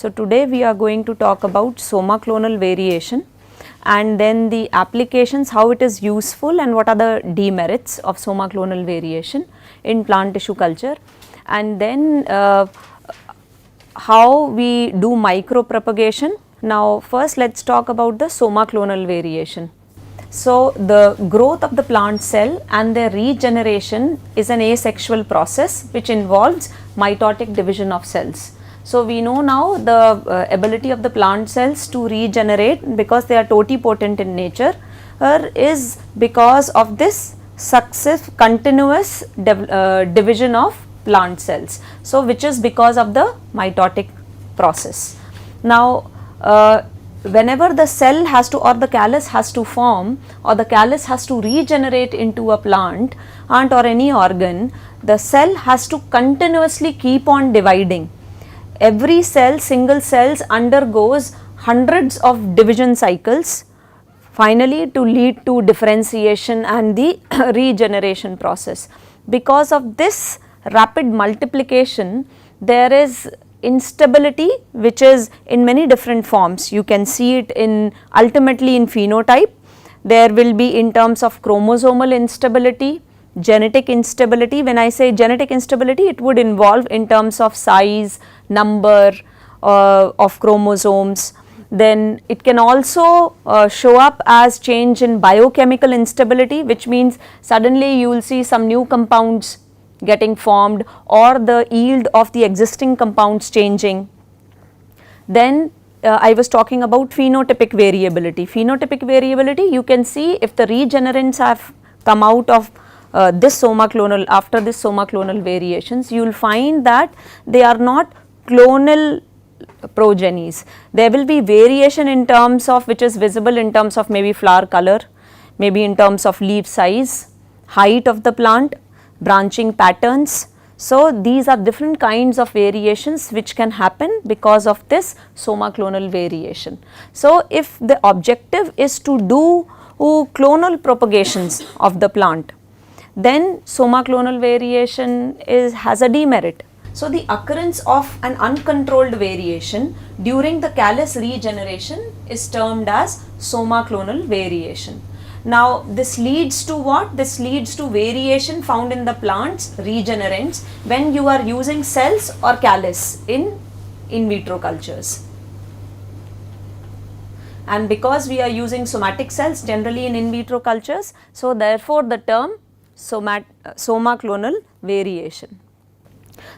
So today we are going to talk about somaclonal variation and then the applications, how it is useful and what are the demerits of somaclonal variation in plant tissue culture, and then how we do micropropagation. Now first let us talk about the somaclonal variation. So the growth of the plant cell and their regeneration is an asexual process which involves mitotic division of cells. So we know now the ability of the plant cells to regenerate, because they are totipotent in nature, is because of this successive continuous division of plant cells. So which is because of the mitotic process. Now whenever the cell has to, or the callus has to form, or the callus has to regenerate into a plant or any organ, the cell has to continuously keep on dividing. Every cell, single cells, undergoes hundreds of division cycles finally to lead to differentiation and the regeneration process. Because of this rapid multiplication, there is instability which is in many different forms. You can see it in ultimately in phenotype. There will be in terms of chromosomal instability, genetic instability. When I say genetic instability, it would involve in terms of size, number of chromosomes. Then it can also show up as change in biochemical instability, which means suddenly you will see some new compounds getting formed or the yield of the existing compounds changing. Then I was talking about phenotypic variability. Phenotypic variability, you can see if the regenerants have come out of this somaclonal, after this somaclonal variations, you will find that they are not clonal progenies. There will be variation in terms of, which is visible in terms of maybe flower color, maybe in terms of leaf size, height of the plant, branching patterns. So these are different kinds of variations which can happen because of this somaclonal variation. So if the objective is to do clonal propagations of the plant, then somaclonal variation has a demerit. So the occurrence of an uncontrolled variation during the callus regeneration is termed as somaclonal variation. Now this leads to what? This leads to variation found in the plant's regenerants when you are using cells or callus in vitro cultures. And because we are using somatic cells generally in vitro cultures, so therefore the term somaclonal variation.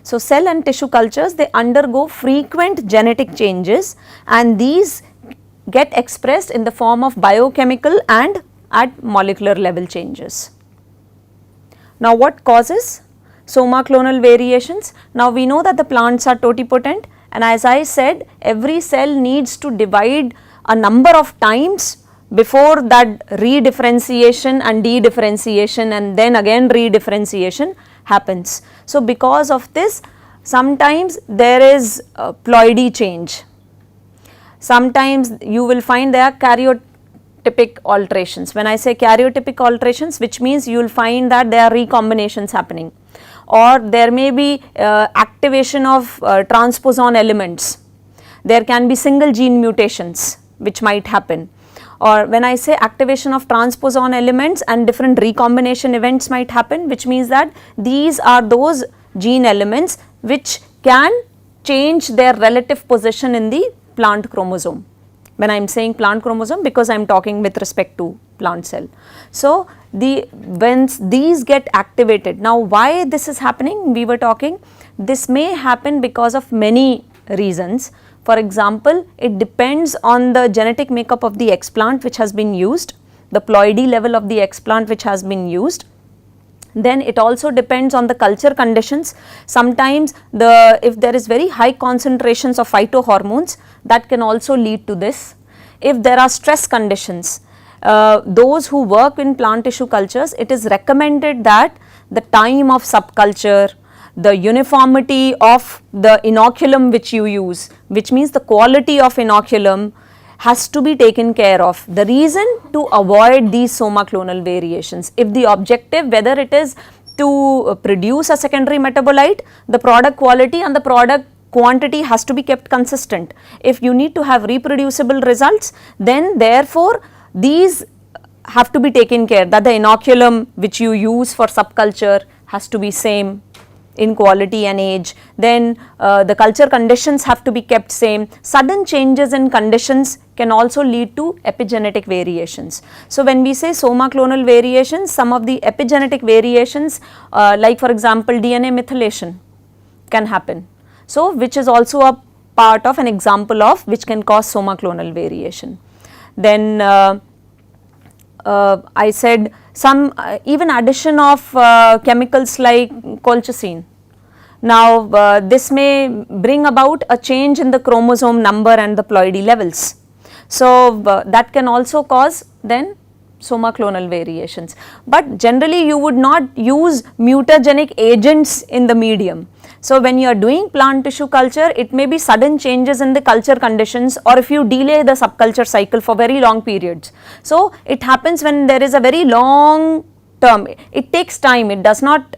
So cell and tissue cultures, they undergo frequent genetic changes and these get expressed in the form of biochemical and at molecular level changes. Now what causes somaclonal variations? Now we know that the plants are totipotent, and as I said, every cell needs to divide a number of times before that redifferentiation and dedifferentiation and then again redifferentiation happens. So because of this, sometimes there is ploidy change, sometimes you will find there are karyotypic alterations. When I say karyotypic alterations, which means you will find that there are recombinations happening, or there may be activation of transposon elements. There can be single gene mutations which might happen, or when I say activation of transposon elements and different recombination events might happen, which means that these are those gene elements which can change their relative position in the plant chromosome. When I am saying plant chromosome, because I am talking with respect to plant cell. So when these get activated, now why this is happening, we were talking, this may happen because of many reasons. For example, it depends on the genetic makeup of the explant which has been used, the ploidy level of the explant which has been used. Then it also depends on the culture conditions. Sometimes if there is very high concentrations of phytohormones, that can also lead to this. If there are stress conditions, those who work in plant tissue cultures, it is recommended that the time of subculture, the uniformity of the inoculum which you use, which means the quality of inoculum, has to be taken care of. The reason to avoid these somaclonal variations, if the objective, whether it is to produce a secondary metabolite, the product quality and the product quantity has to be kept consistent. If you need to have reproducible results, then therefore these have to be taken care, that the inoculum which you use for subculture has to be same in quality and age, then the culture conditions have to be kept same. Sudden changes in conditions can also lead to epigenetic variations. So when we say somaclonal variations, some of the epigenetic variations like for example DNA methylation can happen. So which is also a part of an example of which can cause somaclonal variation. Then I said some even addition of chemicals like colchicine. Now this may bring about a change in the chromosome number and the ploidy levels. So that can also cause then somaclonal variations, but generally you would not use mutagenic agents in the medium. So when you are doing plant tissue culture, it may be sudden changes in the culture conditions, or if you delay the subculture cycle for very long periods. So it happens when there is a very long term, it takes time, it does not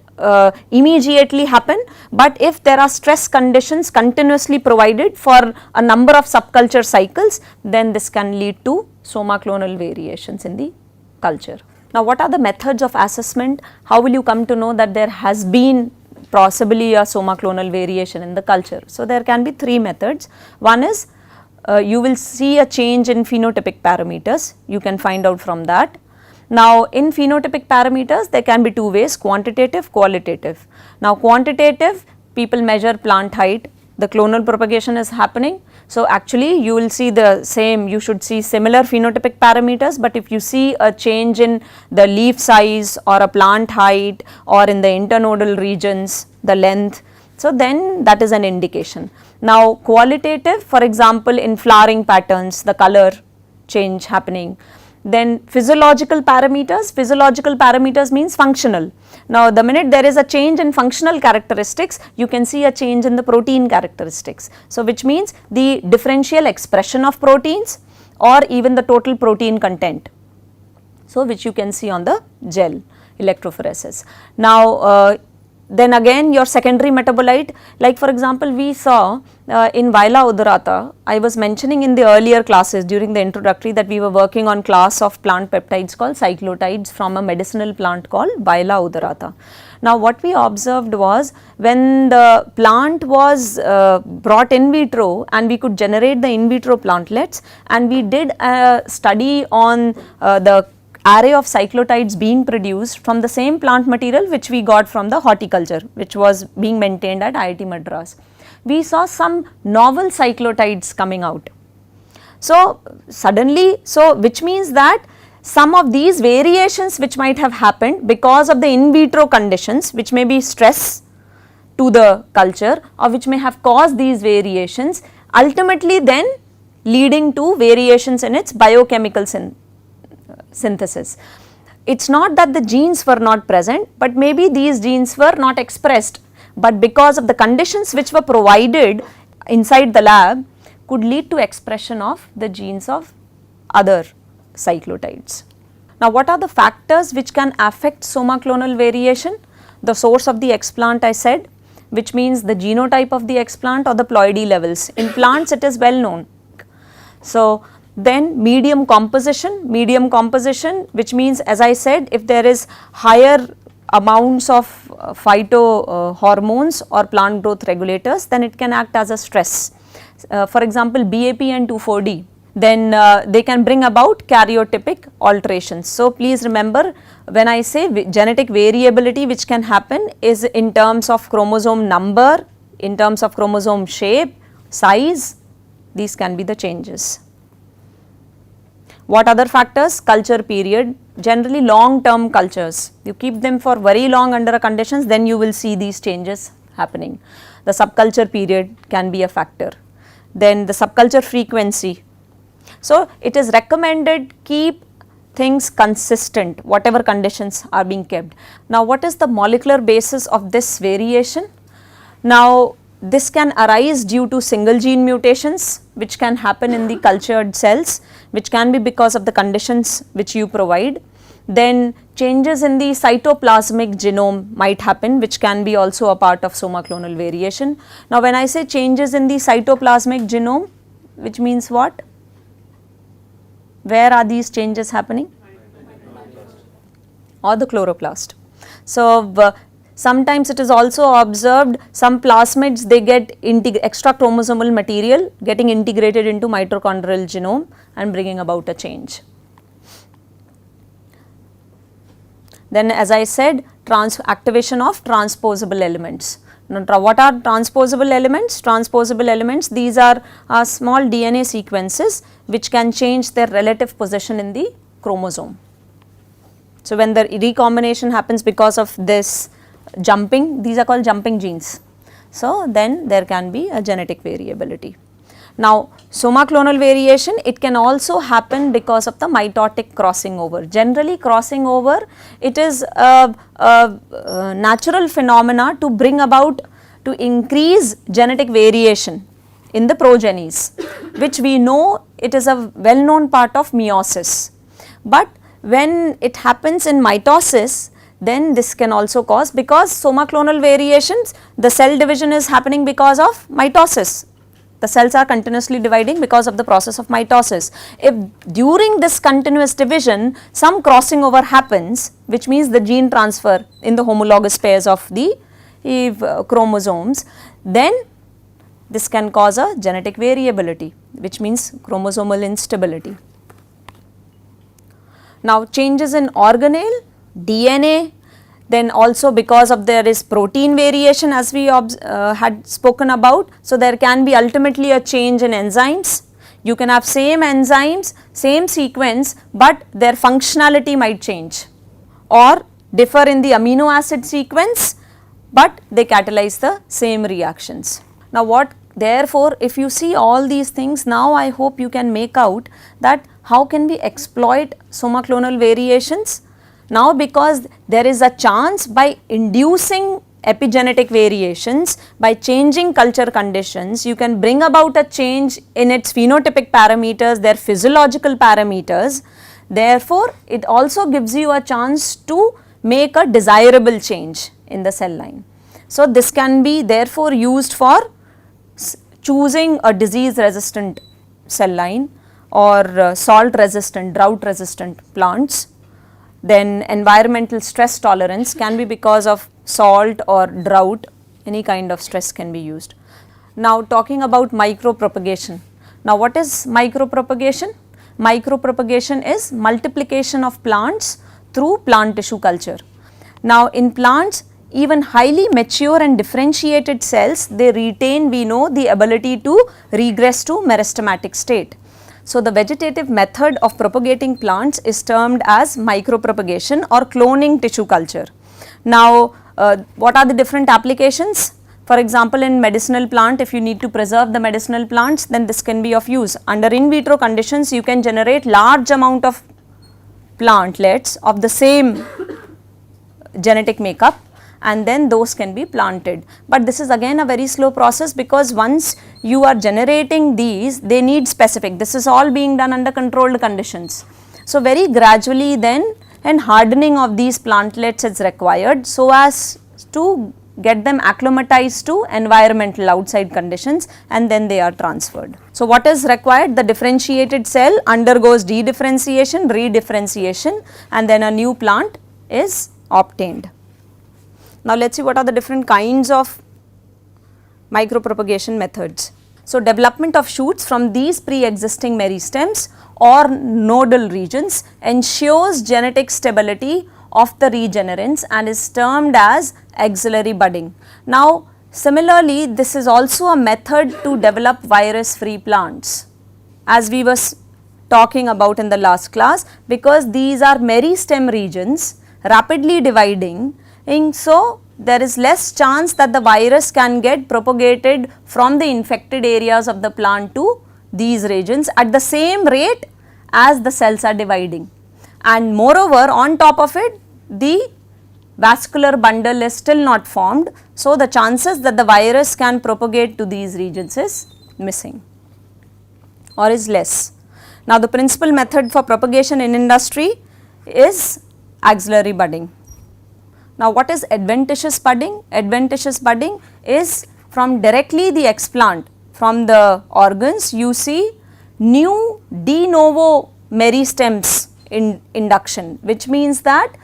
immediately happen, but if there are stress conditions continuously provided for a number of subculture cycles, then this can lead to somaclonal variations in the culture. Now what are the methods of assessment? How will you come to know that there has been possibly a somaclonal variation in the culture? So there can be three methods. One is you will see a change in phenotypic parameters, you can find out from that. Now in phenotypic parameters there can be two ways, quantitative, qualitative. Now quantitative, people measure plant height, the clonal propagation is happening. So actually you will see the same, you should see similar phenotypic parameters, but if you see a change in the leaf size or a plant height or in the internodal regions, the length, so then that is an indication. Now qualitative, for example in flowering patterns, the color change happening. Then physiological parameters means functional. Now the minute there is a change in functional characteristics, you can see a change in the protein characteristics. So which means the differential expression of proteins or even the total protein content. So which you can see on the gel electrophoresis. Now then again your secondary metabolite, like for example we saw in Viola odorata, I was mentioning in the earlier classes during the introductory that we were working on class of plant peptides called cyclotides from a medicinal plant called Viola odorata. Now what we observed was when the plant was brought in vitro and we could generate the in vitro plantlets, and we did a study on the array of cyclotides being produced from the same plant material which we got from the horticulture, which was being maintained at IIT Madras. We saw some novel cyclotides coming out. So suddenly, so which means that some of these variations which might have happened because of the in vitro conditions, which may be stress to the culture or which may have caused these variations, ultimately then leading to variations in its biochemical synthesis. It is not that the genes were not present, but maybe these genes were not expressed, but because of the conditions which were provided inside the lab could lead to expression of the genes of other cyclotides. Now what are the factors which can affect somaclonal variation? The source of the explant I said, which means the genotype of the explant or the ploidy levels. In plants it is well known. So then medium composition which means, as I said, if there is higher amounts of phyto hormones or plant growth regulators, then it can act as a stress. For example BAP and 2,4-D, then they can bring about karyotypic alterations. So please remember, when I say genetic variability which can happen is in terms of chromosome number, in terms of chromosome shape, size, these can be the changes. What other factors? Culture period, generally long term cultures, you keep them for very long under a conditions, then you will see these changes happening. The subculture period can be a factor. Then the subculture frequency. So it is recommended keep things consistent whatever conditions are being kept. Now what is the molecular basis of this variation? Now this can arise due to single gene mutations which can happen in the cultured cells, which can be because of the conditions which you provide. Then changes in the cytoplasmic genome might happen, which can be also a part of somaclonal variation. Now when I say changes in the cytoplasmic genome, which means what? Where are these changes happening? Or the chloroplast. So sometimes it is also observed some plasmids, they get extra chromosomal material getting integrated into mitochondrial genome and bringing about a change. Then as I said, activation of transposable elements. Now what are transposable elements? Transposable elements, these are small DNA sequences which can change their relative position in the chromosome. So when the recombination happens because of this jumping, these are called jumping genes. So then there can be a genetic variability. Now somaclonal variation, it can also happen because of the mitotic crossing over. Generally crossing over, it is a natural phenomena to bring about, to increase genetic variation in the progenies, which we know it is a well known part of meiosis. But when it happens in mitosis, then this can also cause, because somaclonal variations, the cell division is happening because of mitosis. The cells are continuously dividing because of the process of mitosis. If during this continuous division some crossing over happens, which means the gene transfer in the homologous pairs of the chromosomes, then this can cause a genetic variability, which means chromosomal instability. Now changes in organelle, DNA, then also because of there is protein variation as we had spoken about. So there can be ultimately a change in enzymes. You can have same enzymes, same sequence, but their functionality might change or differ in the amino acid sequence, but they catalyze the same reactions. Now therefore if you see all these things, now I hope you can make out that how can we exploit somaclonal variations. Now because there is a chance by inducing epigenetic variations, by changing culture conditions, you can bring about a change in its phenotypic parameters, their physiological parameters. Therefore it also gives you a chance to make a desirable change in the cell line. So this can be therefore used for choosing a disease resistant cell line or salt resistant, drought resistant plants. Then environmental stress tolerance can be because of salt or drought, any kind of stress can be used. Now talking about micropropagation. Now what is micropropagation? Micropropagation is multiplication of plants through plant tissue culture. Now in plants, even highly mature and differentiated cells, they retain, we know, the ability to regress to meristematic state. So the vegetative method of propagating plants is termed as micropropagation or cloning tissue culture. Now what are the different applications? For example, in medicinal plant, if you need to preserve the medicinal plants, then this can be of use. Under in vitro conditions, you can generate large amount of plantlets of the same genetic makeup, and then those can be planted. But this is again a very slow process, because once you are generating these, they need specific, this is all being done under controlled conditions. So very gradually then and hardening of these plantlets is required so as to get them acclimatized to environmental outside conditions, and then they are transferred. So what is required? The differentiated cell undergoes dedifferentiation, redifferentiation, and then a new plant is obtained. Now let us see what are the different kinds of micropropagation methods. So development of shoots from these pre-existing meristems or nodal regions ensures genetic stability of the regenerants and is termed as axillary budding. Now similarly, this is also a method to develop virus free plants, as we were talking about in the last class, because these are meristem regions rapidly dividing, so there is less chance that the virus can get propagated from the infected areas of the plant to these regions at the same rate as the cells are dividing. And moreover, on top of it, the vascular bundle is still not formed, so the chances that the virus can propagate to these regions is missing or is less. Now the principal method for propagation in industry is axillary budding. Now what is adventitious budding? Adventitious budding is from directly the explant, from the organs you see new de novo meristems in induction, which means that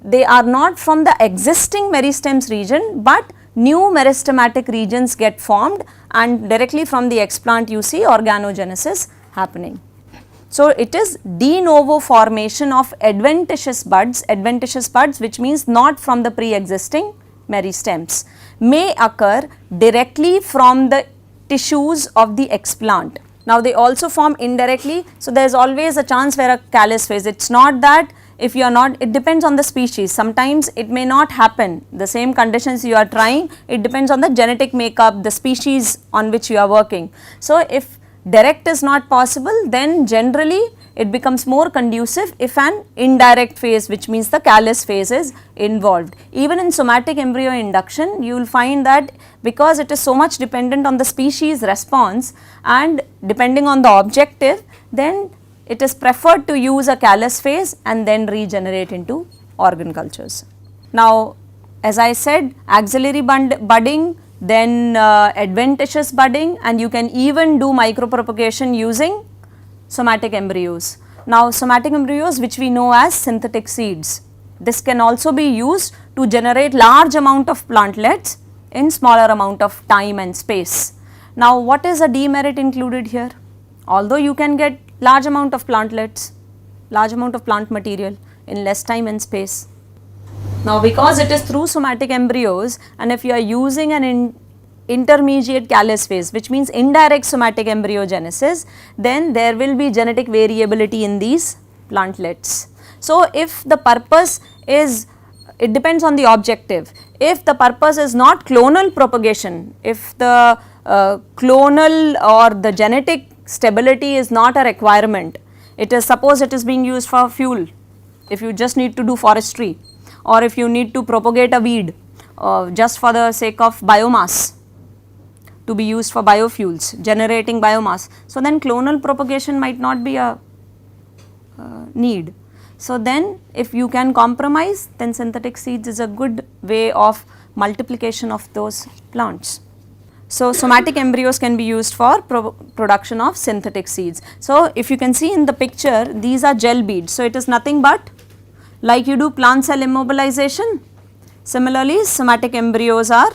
they are not from the existing meristems region, but new meristematic regions get formed, and directly from the explant you see organogenesis happening. So it is de novo formation of adventitious buds which means not from the pre-existing meristems, may occur directly from the tissues of the explant. Now they also form indirectly, so there is always a chance where a callus phase, it is not that if you are not, it depends on the species, sometimes it may not happen, the same conditions you are trying, it depends on the genetic makeup, the species on which you are working. So if direct is not possible, then generally it becomes more conducive if an indirect phase, which means the callus phase, is involved. Even in somatic embryo induction, you will find that because it is so much dependent on the species response and depending on the objective, then it is preferred to use a callus phase and then regenerate into organ cultures. Now as I said, axillary budding, then adventitious budding, and you can even do micropropagation using somatic embryos. Now somatic embryos, which we know as synthetic seeds, this can also be used to generate large amount of plantlets in smaller amount of time and space. Now what is a demerit included here? Although you can get large amount of plantlets, large amount of plant material in less time and space. Now because it is through somatic embryos, and if you are using an intermediate callus phase, which means indirect somatic embryogenesis, then there will be genetic variability in these plantlets. So if the purpose is, it depends on the objective. If the purpose is not clonal propagation, if the clonal or the genetic stability is not a requirement, it is, suppose it is being used for fuel, if you just need to do forestry, or if you need to propagate a weed just for the sake of biomass to be used for biofuels, generating biomass. So then clonal propagation might not be a need. So then if you can compromise, then synthetic seeds is a good way of multiplication of those plants. So somatic embryos can be used for production of synthetic seeds. So if you can see in the picture, these are gel beads. So it is nothing but like you do plant cell immobilization, similarly somatic embryos are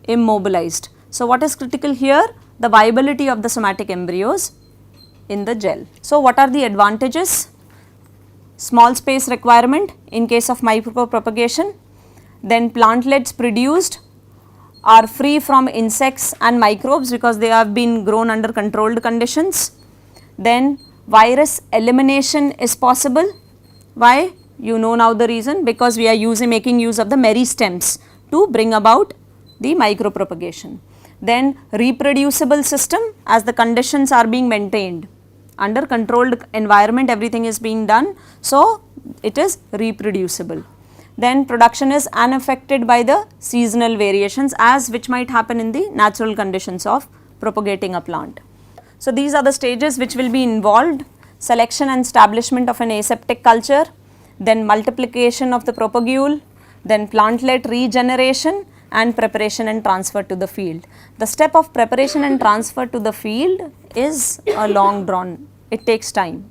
immobilized. So what is critical here? The viability of the somatic embryos in the gel. So what are the advantages? Small space requirement in case of micropropagation, then plantlets produced are free from insects and microbes because they have been grown under controlled conditions. Then virus elimination is possible. Why? You know now the reason, because we are making use of the meristems to bring about the micropropagation. Then reproducible system, as the conditions are being maintained under controlled environment, everything is being done, so it is reproducible. Then production is unaffected by the seasonal variations as which might happen in the natural conditions of propagating a plant. So these are the stages which will be involved: selection and establishment of an aseptic culture, then multiplication of the propagule, then plantlet regeneration, and preparation and transfer to the field. The step of preparation and transfer to the field is a long drawn, it takes time.